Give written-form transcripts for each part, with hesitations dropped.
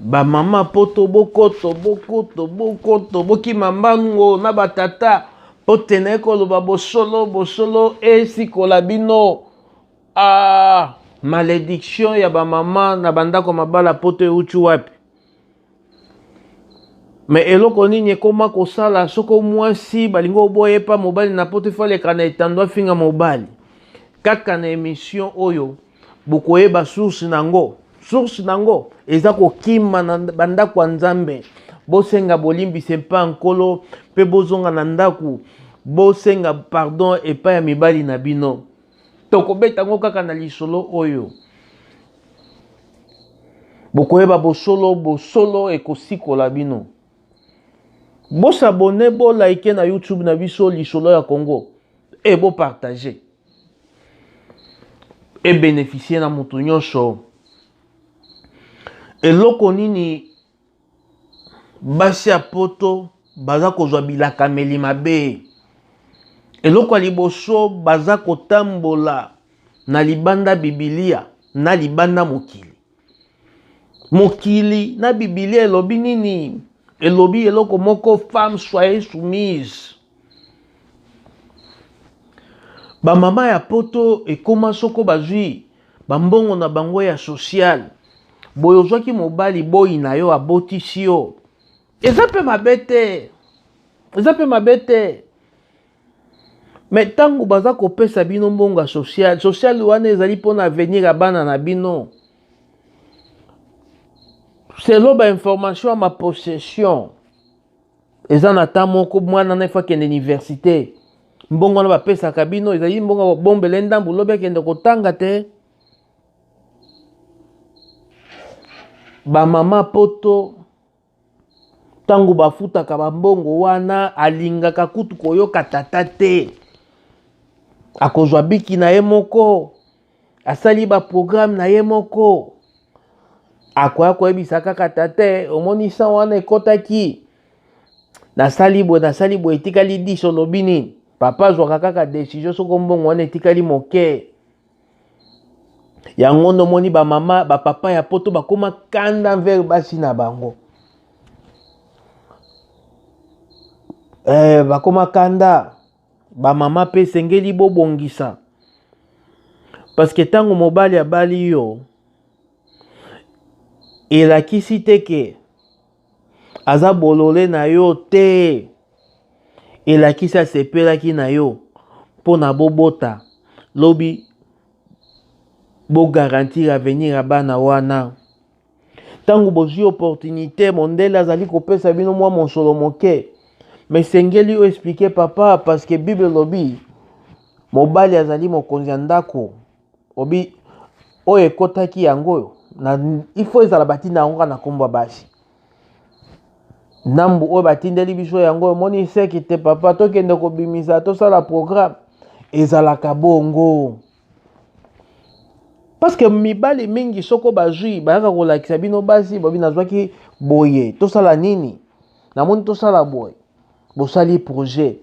ba mama poto bokoto boki mambango na batata potene ko lo bosolo esikola bino. Ah, malédiction ya ba mama na bandako mabala poto euti wapi. Mais eloko nini ekoma kosala soko mwasi balingo boye pa mobali na poto fale kana etandwa finga mobali. Kaka na émission oyo bokoyeba source nango eza kokima na bandako ya Nzambe. Bosenga bolimbise mpa nkolo pe bozonga na ndaku. Bosenga pardon epa ya mibali na bino. Tokobeta ngo kaka na lisolo oyo. Bokoyeba bosolo ekosikola bino. Bosabone bo like na YouTube na biso lisolo ya Congo. Et bo partager. Et bénéficier na mutu nyonso. Eloko nini basi ya poto baza kozwa bilaka meli mabe. Eloko liboso baza kotambola na libanda Biblia na libanda mokili. Mokili na Biblia elobi nini? Elobi eloko moko femme soyez soumise. Ba mama ya poto ekoma soko bazwi bambongo na bango ya social. Boyozwaki mobali boyi na yo abotisi yo. Eza pe mabete. Mais tango baza kopesa bino mbongo social wana ezali pona avenir ya bana na bino. Selon ba information à ma possession. Eza na ta moko mwana na fa kende université. Mbongo na bapesa kabino ezali mbongo bombele ndambu lobe kende kotanga te. Ba mama poto tango bafutaka bambongo wana alingaka kutu koyoka tata te. Akozwa biki na ye moko. Asali ba programme na ye moko. Akoya koyebisa kaka tate omonisa wana ekotaki. Nasali bo etikali diso lobi nini. Papa zwaka kaka décision soko mbongo wana etikali moke. Yango nomoni ba mama ba papa ya poto bakoma kanda envers basi na bango. Bakoma kanda ba mama pe sengeli bobongisa. Parce que tango mobali abali yo elakisi teke aza bolole na yo te. Elakisi asepelaki na yo pona bobota lobi bo garantir avenir ya bana wana. Tango bozwi opportunité mondele azali kopesa bino mwa monsolo moke. Mais sengeli yo expliquer papa parce que Bible lobi mobali azali mokonzi ya ndako. Obi oyo ekotaki yango na il faut ezala batinda yango na kombo basi. Nambu oyo batindeli biso yango moni seki te papa tokende kobimisa tosala programme ezalaka bongo. Parce que mibali mingi soko bazwi bayaka kolakisa bino basi bobi nazwaki boye tosala nini namoni tosala boye bosali projet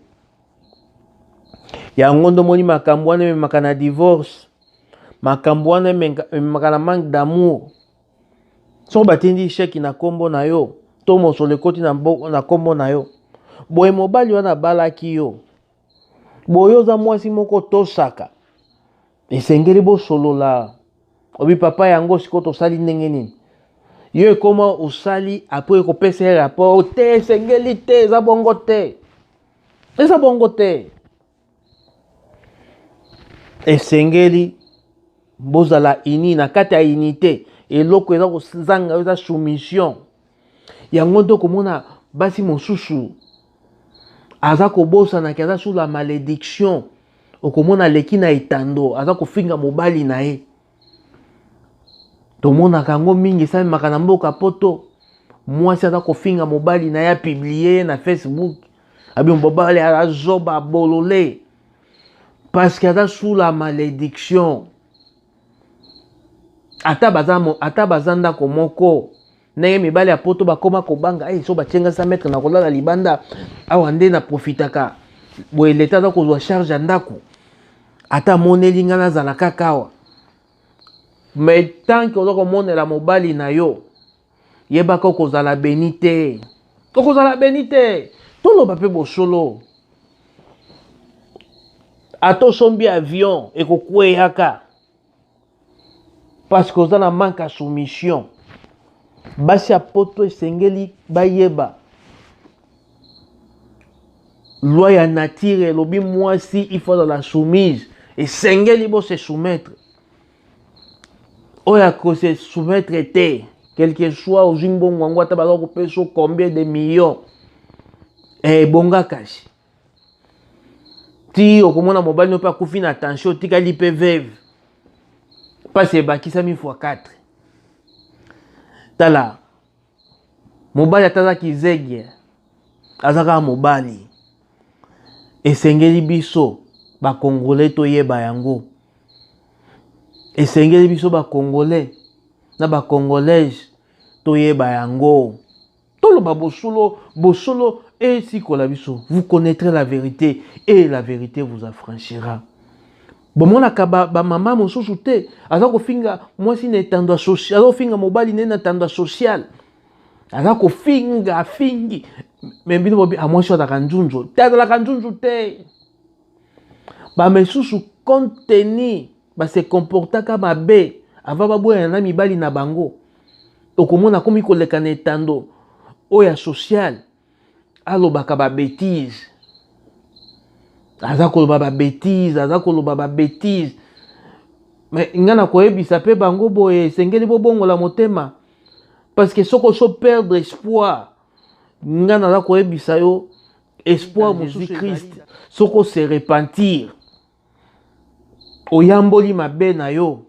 yango ndo moni makambo wana memaka na divorce makambo wana memaka na manque d'amour. Soko batindi cheki na kombo na yo to mosolo ekoti na kombo na yo boye mobali wana balaki yo boye oza mwasi moko tosaka esengeli bosolola obi papa yango siko tosali ndenge nini yo ekoma osali apo ekopesa rapport te esengeli te eza bongo te esengeli bozala ini na kati ya unité eloko eza kozanga eza soumission. Yango ndo komona basi mosusu aza kobosana ki aza sous la malédiction. Okomona leki na etando aza kofinga mobali na ye. Tomona kango mingi sa makana mboka poto. Mwasi aza kofinga mobali na ye publier na Facebook. Abi mobali azoba bolole. Parce que aza sous la malédiction. Ata bazanda komoko. Nenge mibali ya poto bakoma kobanga so batienga 100 mètres na kolala libanda awa nde na profitaka boye leta za kozwa charge ndako ata moneli nga nazala kaka awa mais tant que ozoko monela mobali na yo yebaka okozala beni te. Okozala beni te. Toloba pe bosolo. Ato sombi avion ekokweyaka. Parce que ozana manque à soumission. Basi apoto esengeli bayeba. Loi ya nature lobi mwasi il faut dans la soumise. Esengeli bo se soumettre. Oya ko se soumettre te. Quel que soit au jimbongo ngwa tabalo ko peso combien de millions. Bonga kashi. Ti okomona mobile no pa kufi na attention tika li pe veve. Parce bakisa 1000 fois 4. Tala. Mobile ataza kizege. Azaka mobile. Esengeli biso ba congolais to yeba yango. Esengeli biso ba congolais na ba congolaises to yeba yango. Toloba bosolo et si kola biso, vous connaîtrez la vérité et la vérité vous affranchira. Bon mona ka ba mama mosusu te, azako finga mwasi na etando social, azako finga mobali na etando social. Azako finga fingi. Mais bino bobi amwasi otaka njunju. Te azalaka njunju te. Ba mesusu contenu ba se comportaka mabe ava baboya na mibali na bango. Okomona komi koleka na etando oya social. Alobaka ba bêtise. Azako ba bêtise, azako ba bêtise. Mais ngana koyebisa pe bango boye sengeli bobongo la motema. Parce que soko so perdre espoir. Ngana za koyebisa yo espoir Jésus Christ. Soko se repentir. Oyamboli mabe na yo.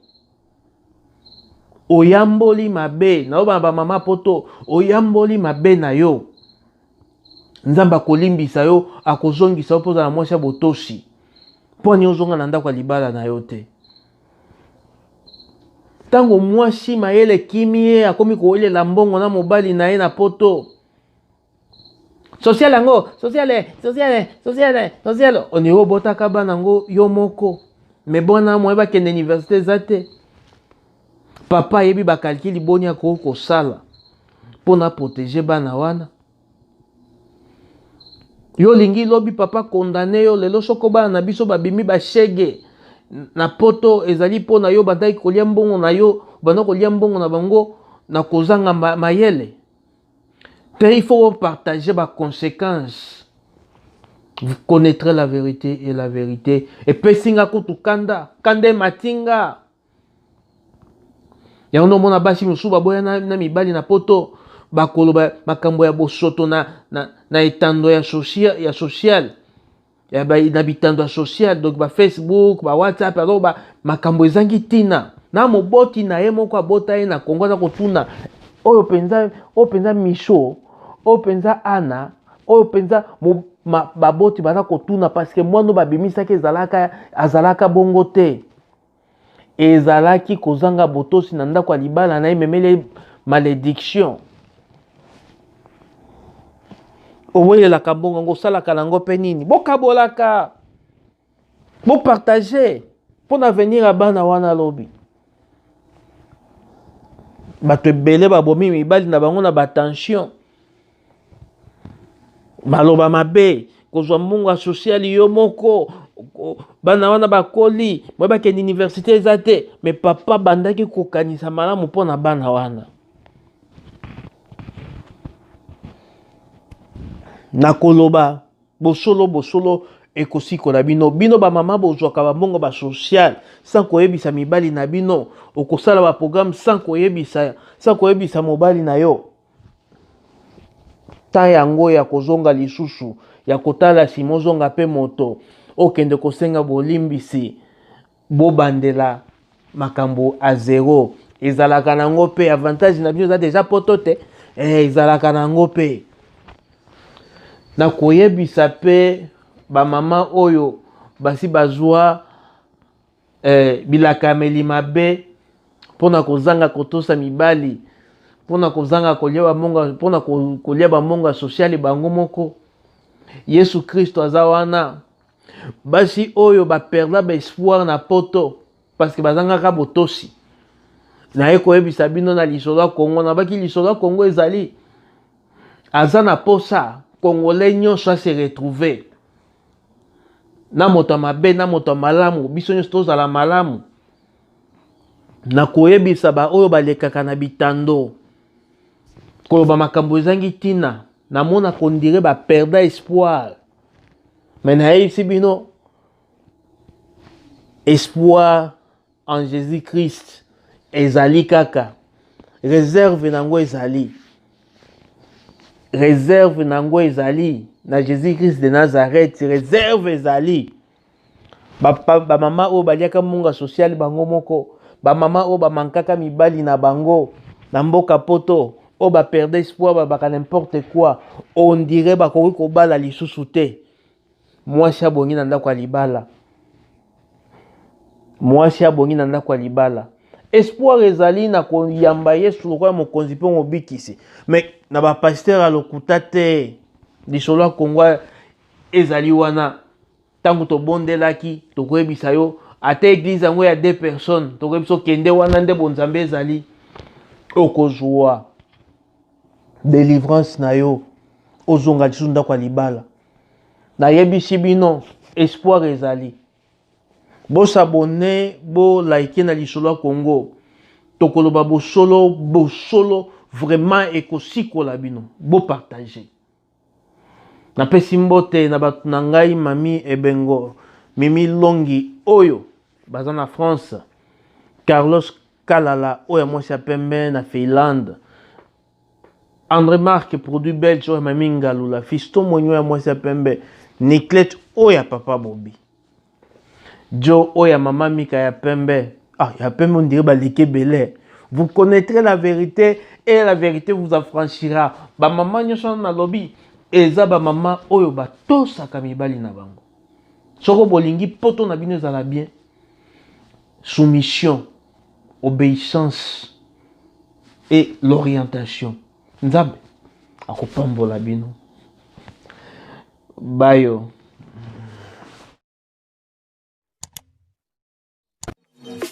Oyamboli mabe na ba mama poto oyamboli mabe na yo. Nzamba kolimbisa yo akozongisa opoza na mwasi botoshi. Poni ozonga na ndako libala na yo te. Tango mwasi mayele kimie akomi kowelela mbongo na mobali na ye na poto. Social yango, sociale. On est botaka bana ngo yo moko. Mais bona moyeba kende université zate. Papa yebi ba calcul boni ko sala. Pona protéger bana wana. Yo lingi lobi papa condamné yo lelo soko bana na biso babimi ba shege. Na poto ezali pona yo bandaki kolia mbongo na yo, bana kolia mbongo na bango na kozanga mayele. Il faut partager les conséquences. Vous connaîtrez la vérité et la vérité. Et pesinga kutu kanda, kande matinga. Ya ono mona basi musuba boya na mibali na poto bakolo makambo ya bosoto na etando ya social. Ya ba na bitando ya social donc ba Facebook, ba WhatsApp, alors ba makambo ezangi tina. Na moboti na ye moko abota ye na Kongo za kotuna. Oyo penza Micho. O penza ana, o penza baboti baza kotuna parce que moi no babimisa ke azalaka bongo te. Ezalaki kozanga botosi na ndako libala na memele malédiction. Owoye la kabongo ngo sala kalango penini. Bokabolaka. Bo partager pour avenir à bana wana lobi. Bato ebele babomi mibali na bango na batension. Maloba mabe kozwa mbongo social yo moko bana wana bakoli moyeba ke université ezate mais papa bandaki kokanisa malamu mpona bana wana nakoloba bosolo ekosikola bino ba mama bozwaka bambongo ba social sans koyebisa mibali na bino okosala ba programme sans koyebisa mobali na yo. Ta yango ya kozonga lisusu ya kotala simozonga pe moto okende kosenga bolimbisi bobandela makambo a zéro ezalaka nango pe avantage na bino za déjà potote ezalaka nango pe na koyebisa pe ba mama oyo basi bazwa bilakameli mabe pona kozanga kotosa mibali pona kozanga kolia monga pona kolia monga social bango moko Yesu Kristo azawana basi oyo ba perdre ba espoir na poto parce que bazanga ka botosi naye koyebisa bino na lisolo ya Congo na baki lisolo ya Congo ezali aza na posa congolais nyonso a se retrouver na moto mabe na moto malamu biso nyonso tozala malamu na koyebisa ba oyo balekaka na bitando koloba makambo ezangi tina na mona kondire ba perda espoir mais nayebisi bino espoir en Jésus-Christ ezali kaka réserve nango ezali réserve nango ezali na Jésus-Christ de Nazareth réserve ezali ba mama oyo baliaka munga social bango moko ba mama oyo bamankaka mibali na bango na mboka poto oyo ba perdre espoir babaka n'importe quoi on dirait bakoki kobala lisusu te mwasi abongi na ndako ya libala mwasi abongi na ndako ya libala espoir ezali na koyamba Yesu lokola mokonzi mpe mobikisi mais na bapasteur alokuta te lisolo ya Kongo ezali wana ntango tobondelaki tokoyebisa yo ata église yango ya 2 personnes tokoyebisa okende wana nde bonzambe ezali okozwa délivrance na yo ozonga lisusu ndako ya libala nayebisi bino espoir ezali bosabone bo like na lisolo ya Congo tokoloba bosolo vraiment ekosikola bino bo partager napesi mbote na bato na ngai mami ebengo mimi longi oyo baza na France Carlos Kalala oyo mwasi ya pembe na Finlande André Marc produit belge oyo mami ngalula Fiston Monyo ya mwasi ya pembe Niclette oyo ya papa Bobi Jo oya mama Mika ya pembe. Ah, ya pembe on dirait balike belé. Vous connaîtrez la vérité et la vérité vous affranchira. Ba mama nyonso na lobby eza ba mama oyo ba tosaka mibali na bango. Soko bolingi poto na bino ezala bien. Soumission, obéissance et l'orientation. Nzambe akopambola bino. Bayo.